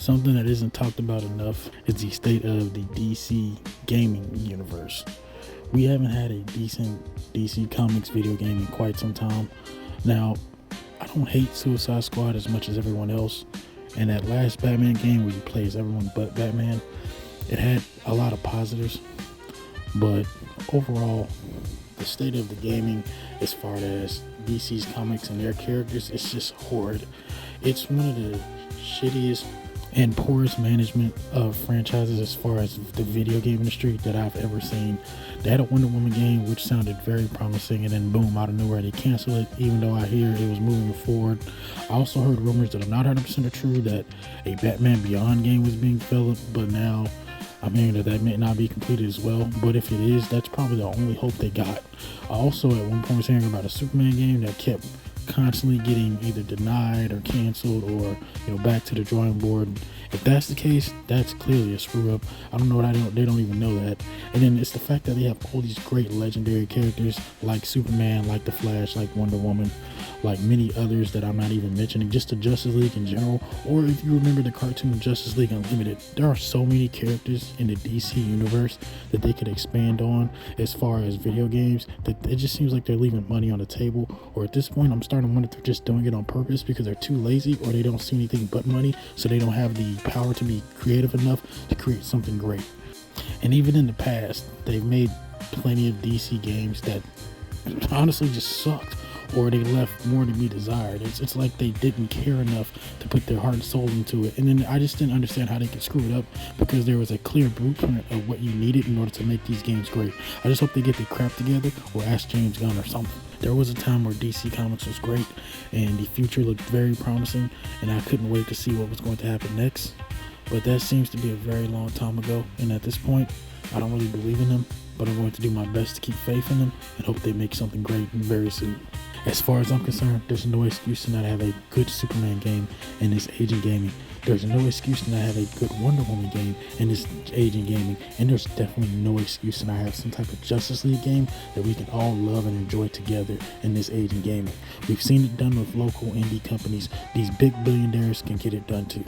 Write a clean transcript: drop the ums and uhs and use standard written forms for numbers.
Something that isn't talked about enough is the state of the DC gaming universe. We haven't had a decent DC Comics video game in quite some time. Now, I don't hate Suicide Squad as much as everyone else, and that last Batman game where you play as everyone but Batman, it had a lot of positives, but overall, the state of the gaming as far as DC's comics and their characters, it's just horrid. It's one of the shittiest and poorest management of franchises as far as the video game industry that I've ever seen. They had a Wonder Woman game which sounded very promising, and then boom, out of nowhere they canceled it, even though I hear it was moving forward. I also heard rumors that are not 100% true that a Batman Beyond game was being developed, but now I'm hearing that may not be completed as well. But if it is, that's probably the only hope they got. I also at one point was hearing about a Superman game that kept constantly getting either denied or canceled, or back to the drawing board. If that's the case, that's clearly a screw up. I don't know what they don't even know that. And then it's the fact that they have all these great legendary characters like Superman, like the Flash, like Wonder Woman, like many others that I'm not even mentioning, just the Justice League in general. Or if you remember the cartoon Justice League Unlimited, there are so many characters in the DC universe that they could expand on as far as video games, that it just seems like they're leaving money on the table. Or at this point, I'm starting to wonder if they're just doing it on purpose because they're too lazy, or they don't see anything but money, so they don't have the power to be creative enough to create something great. And even in the past, they've made plenty of DC games that honestly just sucked, or they left more to be desired. It's like they didn't care enough to put their heart and soul into it. And then I just didn't understand how they could screw it up, because there was a clear blueprint of what you needed in order to make these games great. I just hope they get their crap together, or ask James Gunn or something. There was a time where DC Comics was great and the future looked very promising, and I couldn't wait to see what was going to happen next. But that seems to be a very long time ago, and at this point, I don't really believe in them, but I'm going to do my best to keep faith in them and hope they make something great very soon. As far as I'm concerned, there's no excuse to not have a good Superman game in this age of gaming. There's no excuse to not have a good Wonder Woman game in this age of gaming. And there's definitely no excuse to not have some type of Justice League game that we can all love and enjoy together in this age of gaming. We've seen it done with local indie companies. These big billionaires can get it done too.